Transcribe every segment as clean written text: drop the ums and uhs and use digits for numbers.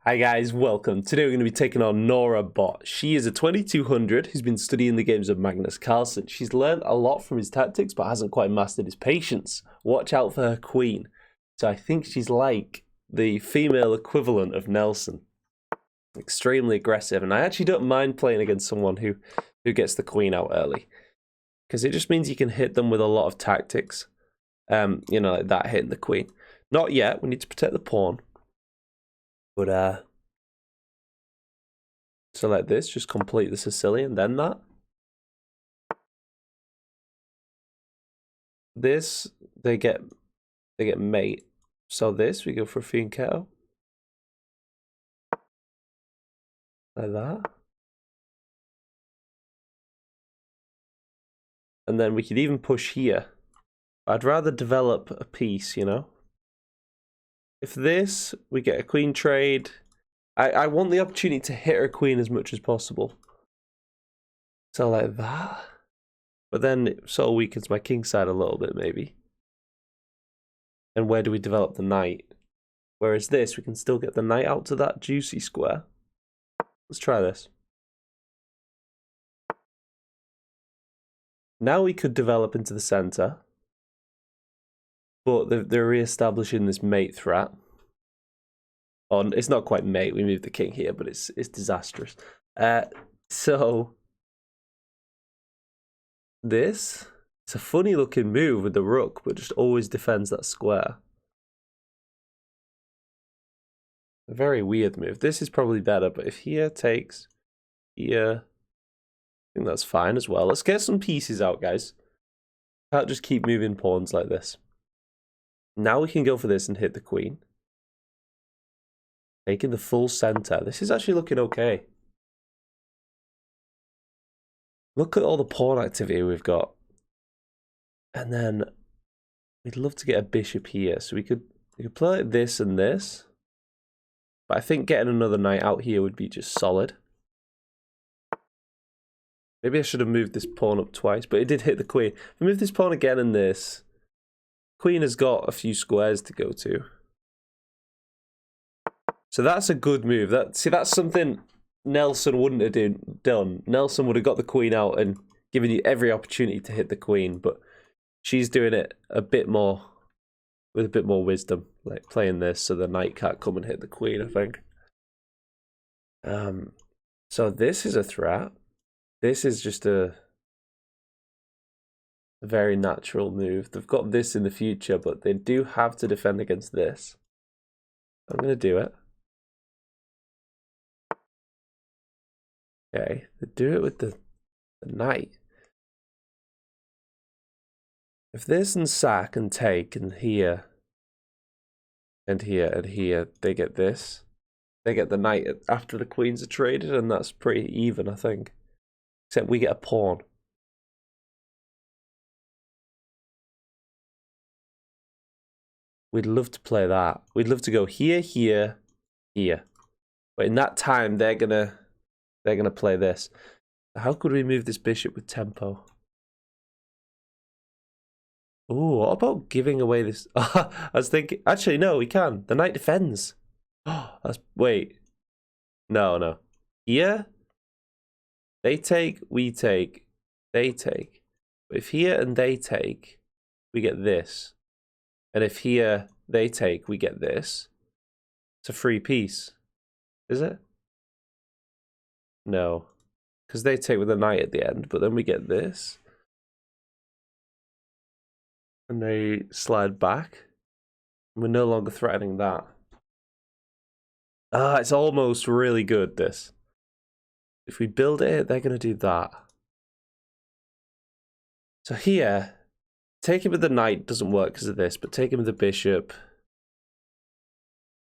Hi guys, welcome. Today we're going to be taking on Nora Bot. She is a 2200 who's been studying the games of Magnus Carlsen. She's learned a lot from his tactics but hasn't quite mastered his patience. Watch out for her queen. So I think she's like the female equivalent of Nelson. Extremely aggressive, and I actually don't mind playing against someone who gets the queen out early. Because it just means you can hit them with a lot of tactics. You know, like that hitting the queen. Not yet, we need to protect the pawn. But so like this, just complete the Sicilian, then that. This, they get mate. So this, we go for fianchetto. Like that. And then we could even push here. I'd rather develop a piece, you know? If this, we get a queen trade. I want the opportunity to hit her queen as much as possible. So like that. But then it sort of weakens my king side a little bit, maybe. And where do we develop the knight? Whereas this, we can still get the knight out to that juicy square. Let's try this. Now we could develop into the center. But they're re-establishing this mate threat. It's not quite mate, we moved the king here, but it's disastrous. So this, it's a funny looking move with the rook, but just always defends that square. A very weird move. This is probably better, but if here takes here, I think that's fine as well. Let's get some pieces out, guys. Can't just keep moving pawns like this. Now we can go for this and hit the queen. Taking the full center. This is actually looking okay. Look at all the pawn activity we've got. And then we'd love to get a bishop here. So we could play like this and this. But I think getting another knight out here would be just solid. Maybe I should have moved this pawn up twice, but it did hit the queen. If I move this pawn again and this, queen has got a few squares to go to. So that's a good move. That's something Nelson wouldn't have done. Nelson would have got the queen out and given you every opportunity to hit the queen, but she's doing it a bit more, with a bit more wisdom, like playing this so the knight can't come and hit the queen, I think. So this is a threat. This is just a very natural move. They've got this in the future, but they do have to defend against this. I'm going to do it. Okay, they do it with the knight. If this and sack and take and here and here and here, they get this. They get the knight after the queens are traded, and that's pretty even, I think. Except we get a pawn. We'd love to play that. We'd love to go here, here, here. But in that time, they're gonna play this. How could we move this bishop with tempo? Ooh, what about giving away this? I was thinking, actually, no, we can. The knight defends. Wait. No. Here, they take, we take, they take. But if here and they take, we get this. And if here they take, we get this. It's a free piece. Is it? No. Because they take with a knight at the end, but then we get this. And they slide back. We're no longer threatening that. It's almost really good, this. If we build it, they're going to do that. So here, taking with the knight doesn't work because of this, but taking with the bishop.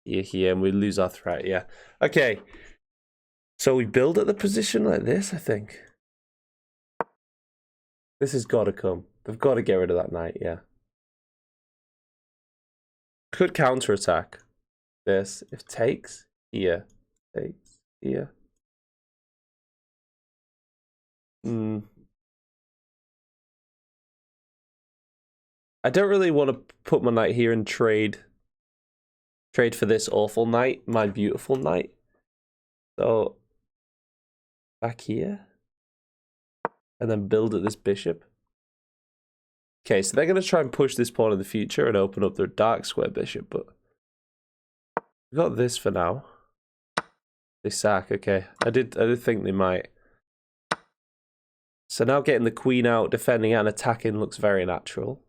Here, and we lose our threat, yeah. Okay. So we build at the position like this, I think. This has got to come. They've got to get rid of that knight, yeah. Could counterattack this if takes here, takes here. I don't really want to put my knight here and trade Trade for this awful knight, my beautiful knight. So, back here. And then build at this bishop. Okay, so they're going to try and push this pawn in the future and open up their dark square bishop, but we've got this for now. They sack, okay. I did think they might. So now getting the queen out, defending and attacking looks very natural.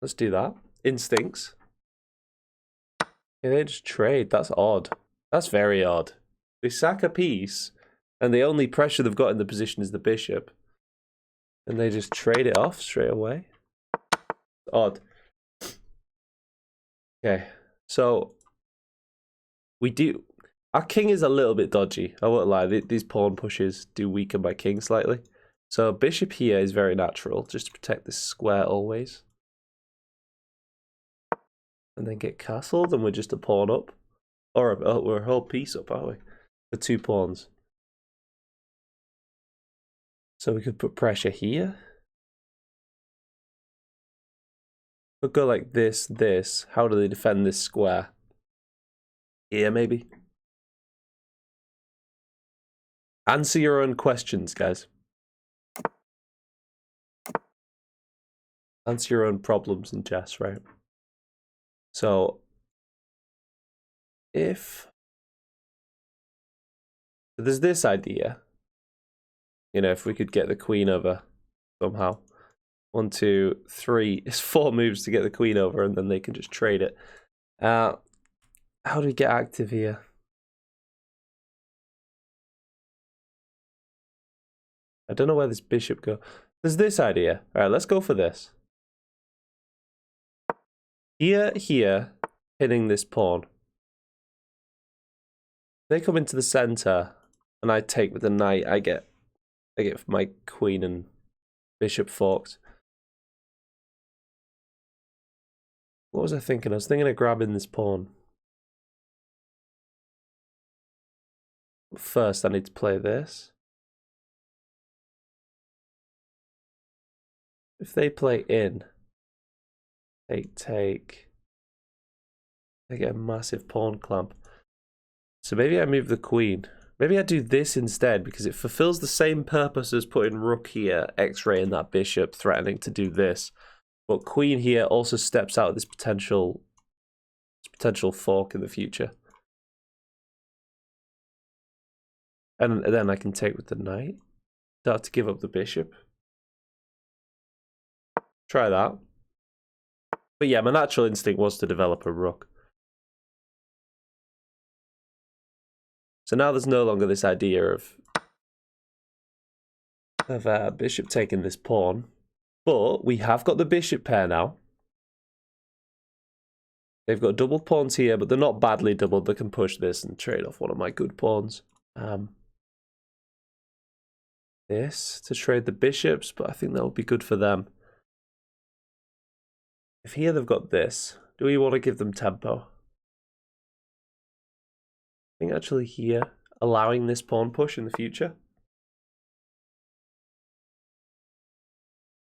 Let's do that. Instincts. Okay, they just trade. That's odd. That's very odd. They sack a piece, and the only pressure they've got in the position is the bishop. And they just trade it off straight away. Odd. Okay, so we do... Our king is a little bit dodgy. I won't lie. These pawn pushes do weaken my king slightly. So bishop here is very natural, just to protect this square always. And then get castled, and we're just a pawn up. Or we're a whole piece up, aren't we? The 2 pawns. So we could put pressure here. We'll go like this, this. How do they defend this square? Here, maybe? Answer your own questions, guys. Answer your own problems in chess, right? So, if there's this idea, you know, if we could get the queen over somehow. 1, 2, 3. It's 4 moves to get the queen over, and then they can just trade it. How do we get active here? I don't know where this bishop goes. There's this idea. All right, let's go for this. Here, hitting this pawn. They come into the center, and I take with the knight. I get my queen and bishop forked. What was I thinking? I was thinking of grabbing this pawn. First, I need to play this. If they play in, take, they get a massive pawn clamp. So maybe I move the queen. Maybe I do this instead, because it fulfills the same purpose as putting rook here, x-raying that bishop, threatening to do this. But queen here also steps out of this potential fork in the future. And then I can take with the knight. Start to give up the bishop. Try that. But yeah, my natural instinct was to develop a rook. So now there's no longer this idea of bishop taking this pawn. But we have got the bishop pair now. They've got double pawns here, but they're not badly doubled. They can push this and trade off one of my good pawns. This to trade the bishops, but I think that would be good for them. If here they've got this, do we want to give them tempo? I think actually here, allowing this pawn push in the future.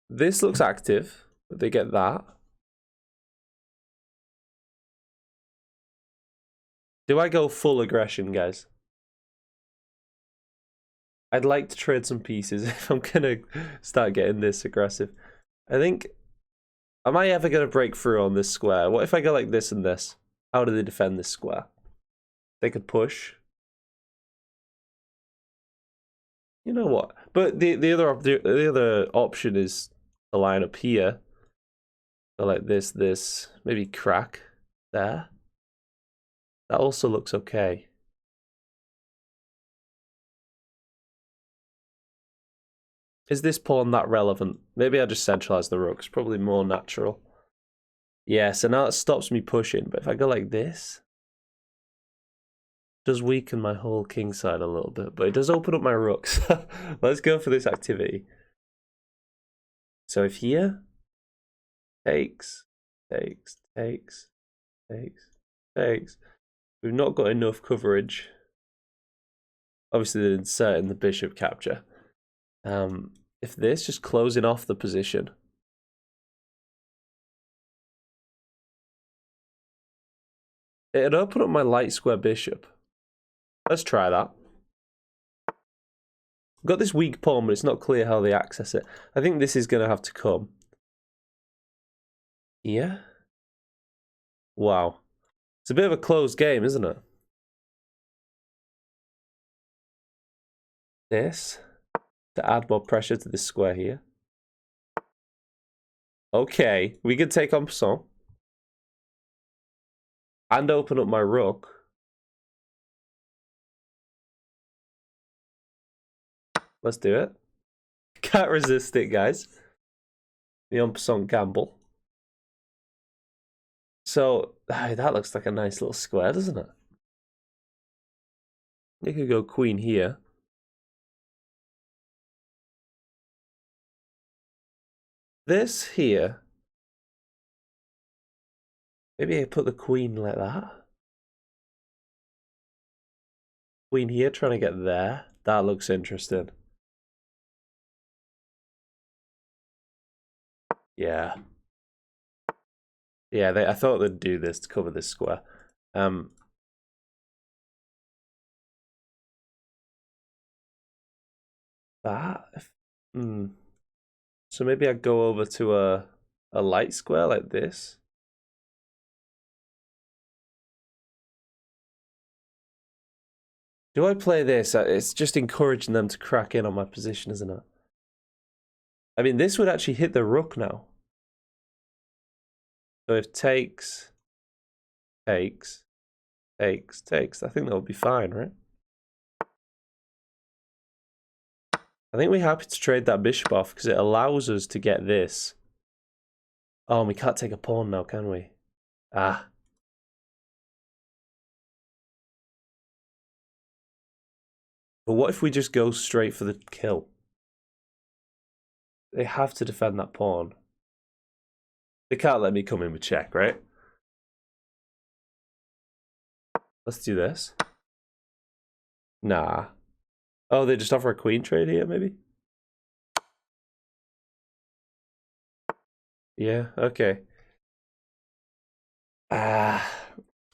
This looks active, but they get that. Do I go full aggression, guys? I'd like to trade some pieces if I'm going to start getting this aggressive. I think, am I ever going to break through on this square? What if I go like this and this? How do they defend this square? They could push. You know what? But the other option is to line up here. So like this, maybe crack there. That also looks okay. Is this pawn that relevant? Maybe I just centralize the rook. It's probably more natural. Yeah, so now it stops me pushing. But if I go like this, it does weaken my whole king side a little bit. But it does open up my rooks. Let's go for this activity. So if here, takes. We've not got enough coverage. Obviously, they're inserting the bishop capture. If this, just closing off the position. It'd open up my light square bishop. Let's try that. I've got this weak pawn, but it's not clear how they access it. I think this is going to have to come. Yeah. Wow. It's a bit of a closed game, isn't it? This. To add more pressure to this square here. Okay. We could take on Poisson. And open up my rook. Let's do it. Can't resist it, guys. The en passant gamble. So, that looks like a nice little square, doesn't it? You could go queen here. This here. Maybe I put the queen like that. Queen here, trying to get there. That looks interesting. Yeah. Yeah, I thought they'd do this to cover this square. So maybe I'd go over to a light square like this. Do I play this? It's just encouraging them to crack in on my position, isn't it? I mean, this would actually hit the rook now. So if takes, I think that would be fine, right? I think we're happy to trade that bishop off because it allows us to get this. Oh, and we can't take a pawn now, can we? Ah. But what if we just go straight for the kill? They have to defend that pawn. They can't let me come in with check, right? Let's do this. Nah. Oh, they just offer a queen trade here, maybe? Yeah, okay. I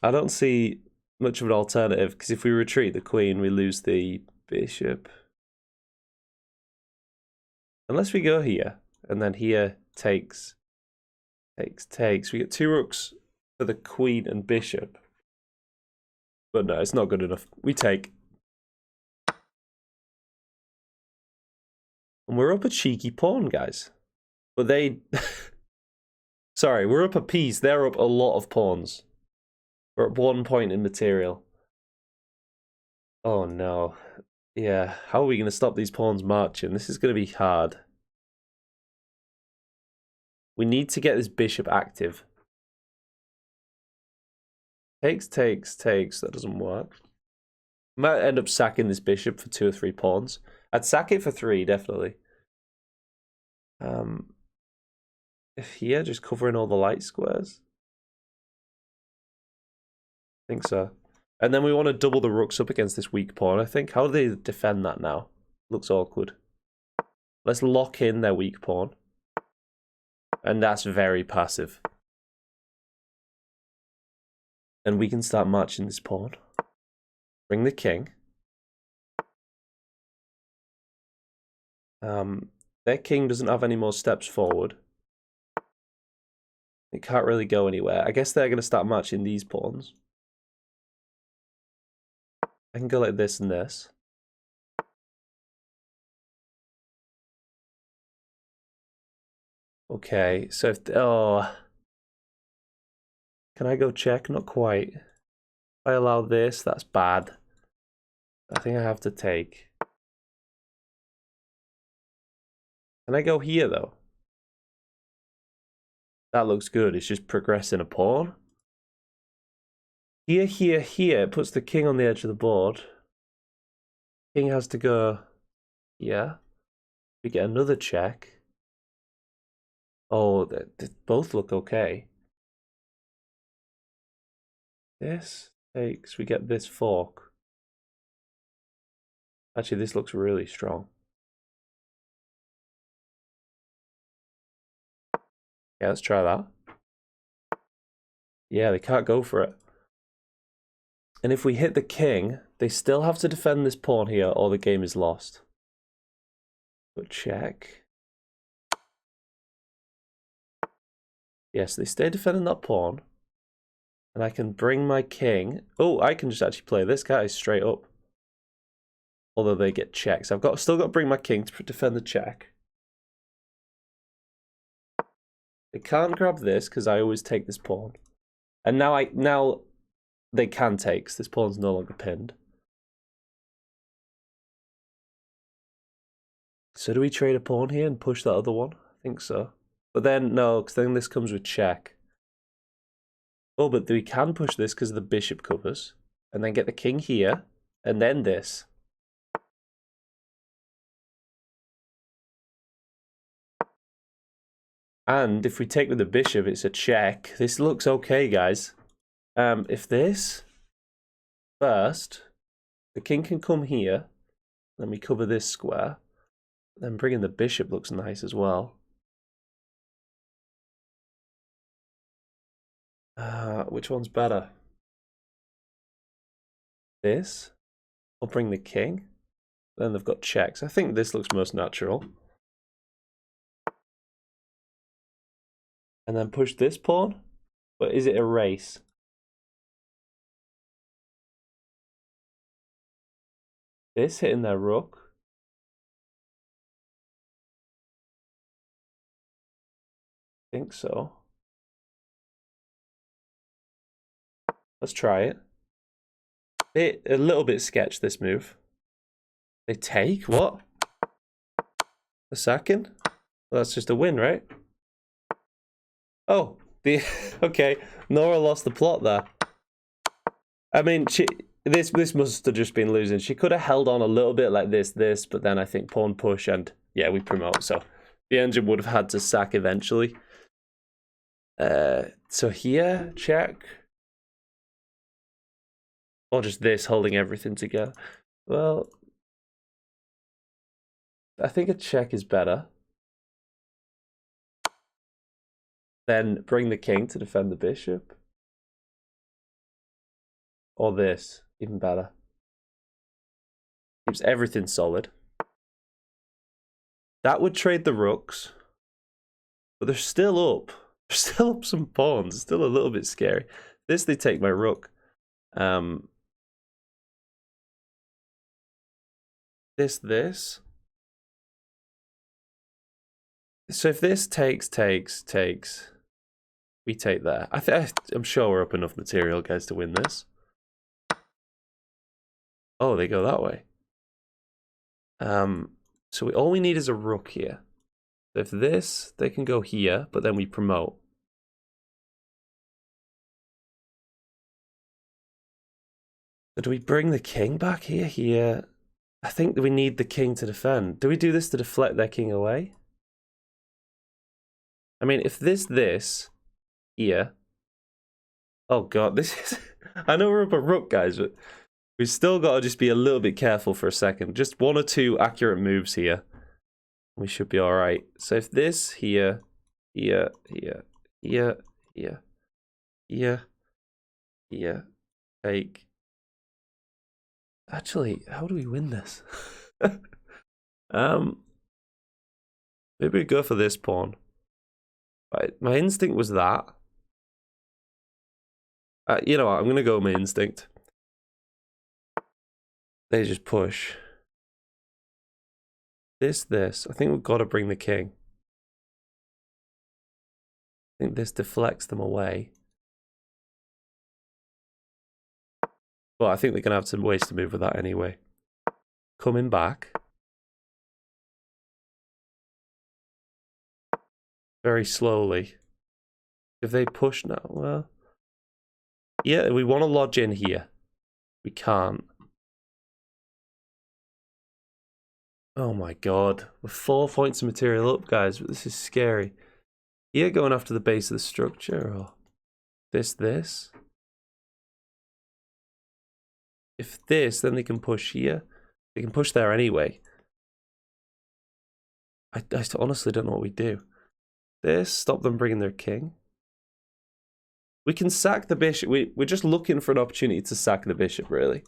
don't see much of an alternative, because if we retreat the queen, we lose the bishop. Unless we go here, and then here takes. We get two rooks for the queen and bishop. But no, it's not good enough. We take. And we're up a cheeky pawn, guys. But they... Sorry, we're up a piece. They're up a lot of pawns. We're at 1 point in material. Oh no. Yeah, how are we going to stop these pawns marching? This is going to be hard. We need to get this bishop active. Takes. That doesn't work. Might end up sacking this bishop for 2 or 3 pawns. I'd sack it for 3, definitely. If here, just covering all the light squares. I think so. And then we want to double the rooks up against this weak pawn, I think. How do they defend that now? Looks awkward. Let's lock in their weak pawn. And that's very passive. And we can start marching this pawn. Bring the king. Their king doesn't have any more steps forward. It can't really go anywhere. I guess they're going to start marching these pawns. I can go like this and this. Okay, so if... Oh... Can I go check? Not quite. If I allow this, that's bad. I think I have to take. Can I go here, though? That looks good. It's just progressing a pawn. Here. It puts the king on the edge of the board. King has to go... Yeah. We get another check. Oh, they both look okay. This takes... We get this fork. Actually, this looks really strong. Yeah, let's try that. Yeah, they can't go for it. And if we hit the king, they still have to defend this pawn here or the game is lost. But check. Yes, they stay defending that pawn. And I can bring my king. Oh, I can just actually play this guy straight up. Although they get checks. I've still got to bring my king to defend the check. They can't grab this because I always take this pawn. And now they can take because this pawn's no longer pinned. So do we trade a pawn here and push that other one? I think so. But then, no, because then this comes with check. Oh, but we can push this because the bishop covers. And then get the king here. And then this. And if we take with the bishop, it's a check. This looks okay, guys. If this first, the king can come here. Then we cover this square. Then bringing the bishop looks nice as well. Which one's better? This? Or bring the king? Then they've got checks. I think this looks most natural. And then push this pawn? But is it a race? This hitting their rook? I think so. Let's try it. A little bit sketch, this move. They take? What? A second? Well, that's just a win, right? Oh, okay. Nora lost the plot there. I mean, this must have just been losing. She could have held on a little bit like this, but then I think pawn push and yeah, we promote. So the engine would have had to sack eventually. So here, check. Or just this holding everything together. Well, I think a check is better. Then bring the king to defend the bishop. Or this, even better. Keeps everything solid. That would trade the rooks. But they're still up. They're still up some pawns. It's still a little bit scary. This, they take my rook. This. So if this takes, we take that. I'm sure we're up enough material, guys, to win this. Oh, they go that way. So all we need is a rook here. So if this, they can go here, but then we promote. So do we bring the king back here? Here. I think we need the king to defend. Do we do this to deflect their king away? I mean, if this here. Oh god, this is. I know we're up a rook, guys, but we've still got to just be a little bit careful for a second. Just one or two accurate moves here. We should be alright. So if this here, take. Actually, how do we win this? Maybe we go for this pawn. Right, my instinct was that. You know what? I'm gonna go with my instinct. They just push. This. I think we've got to bring the king. I think this deflects them away. Well, I think they're gonna have some ways to move with that anyway. Coming back. Very slowly. If they push now, well... Yeah, we want to lodge in here. We can't. Oh my god. We're 4 points of material up, guys. This is scary. Here, going after the base of the structure, or... This. If this, then they can push here. They can push there anyway. I honestly don't know what we do. This, stop them bringing their king. We can sack the bishop. We're just looking for an opportunity to sack the bishop, really.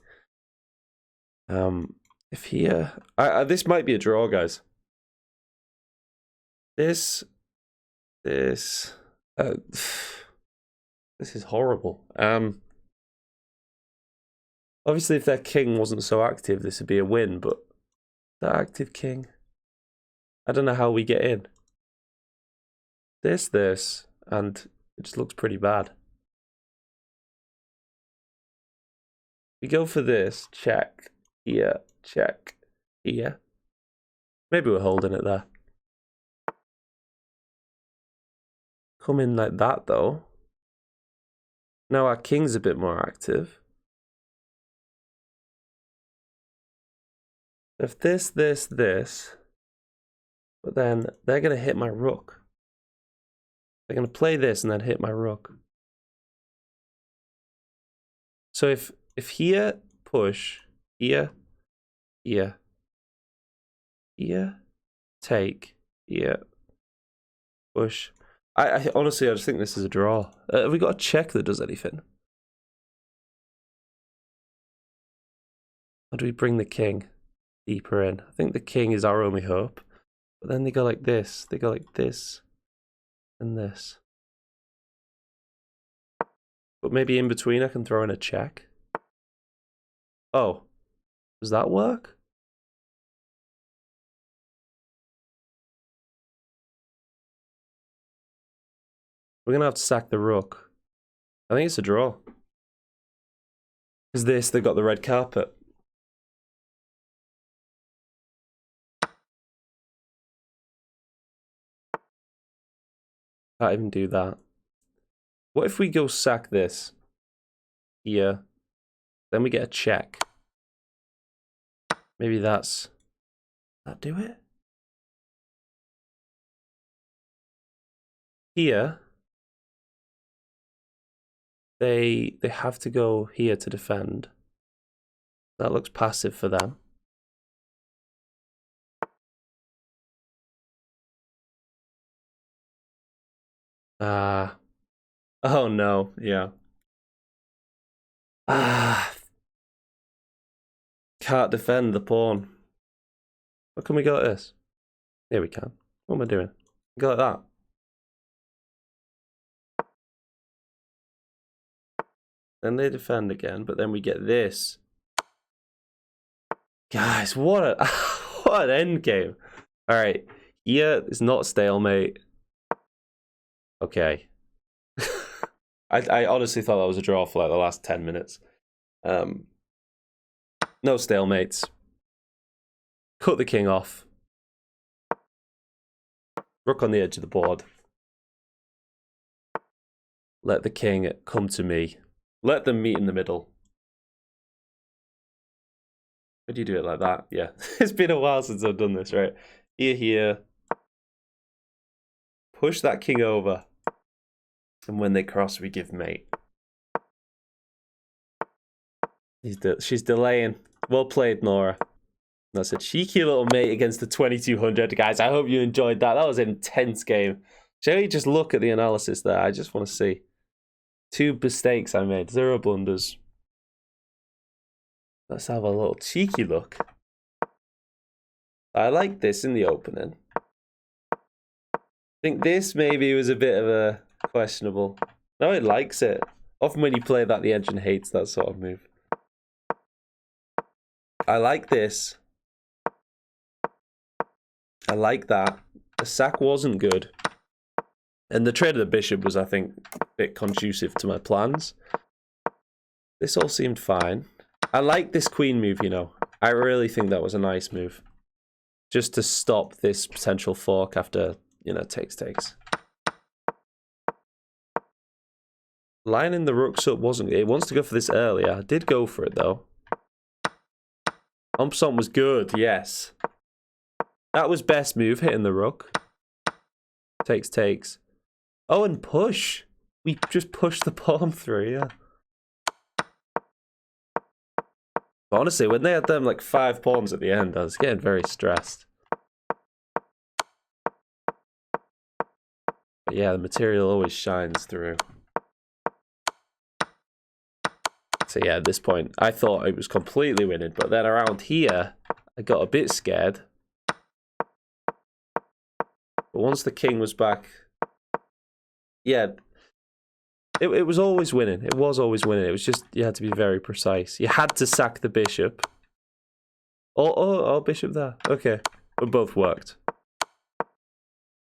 If here... this might be a draw, guys. This is horrible. Obviously, if their king wasn't so active, this would be a win, but that active king... I don't know how we get in. This, and it just looks pretty bad. We go for this, check, here, check, here. Maybe we're holding it there. Come in like that, though. Now our king's a bit more active. If this, but then they're going to hit my rook. They're going to play this and then hit my rook. So if here, push, here, take, here, push. I honestly, I just think this is a draw. Have we got a check that does anything? How do we bring the king deeper in? I think the king is our only hope. But then they go like this. They go like this and this. But maybe in between I can throw in a check. Oh, does that work? We're going to have to sack the rook. I think it's a draw. Is this, they got the red carpet. Can't even do that. What if we go sack this here, then we get a check? Maybe that's... That do it? Here, they have to go here to defend. That looks passive for them. Oh no, yeah. Can't defend the pawn. What can we go like this? Here we can. What am I doing? Go like that. Then they defend again, but then we get this. Guys, what an end game. Alright, here is not stalemate. Okay. I honestly thought that was a draw for like the last 10 minutes. No stalemates. Cut the king off. Rook on the edge of the board. Let the king come to me. Let them meet in the middle. How do you do it like that? Yeah. It's been a while since I've done this, right? Here. Push that king over. And when they cross, we give mate. She's delaying. Well played, Nora. That's a cheeky little mate against the 2200. Guys, I hope you enjoyed that. That was an intense game. Shall we just look at the analysis there? I just want to see. 2 mistakes I made. 0 blunders. Let's have a little cheeky look. I like this in the opening. I think this maybe was a bit of a questionable. No, it likes it. Often when you play that, the engine hates that sort of move. I like this. I like that. The sack wasn't good. And the trade of the bishop was, I think, a bit conducive to my plans. This all seemed fine. I like this queen move, you know. I really think that was a nice move. Just to stop this potential fork after, you know, takes. Lining the rooks up wasn't... It wants to go for this earlier. I did go for it, though. Umpson was good, yes. That was best move, hitting the rook. Takes. Oh, and push. We just pushed the pawn through, yeah. But honestly, when they had them like 5 pawns at the end, I was getting very stressed. But yeah, the material always shines through. So yeah, at this point, I thought it was completely winning. But then around here, I got a bit scared. But once the king was back, yeah, it was always winning. It was always winning. It was just, you had to be very precise. You had to sack the bishop. Oh, bishop there. Okay. But both worked.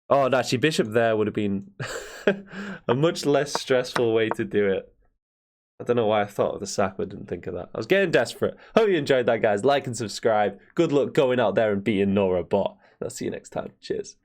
Oh, and actually, bishop there would have been a much less stressful way to do it. I don't know why I thought of the sack, but didn't think of that. I was getting desperate. Hope you enjoyed that, guys. Like and subscribe. Good luck going out there and beating Nora Bot. I'll see you next time. Cheers.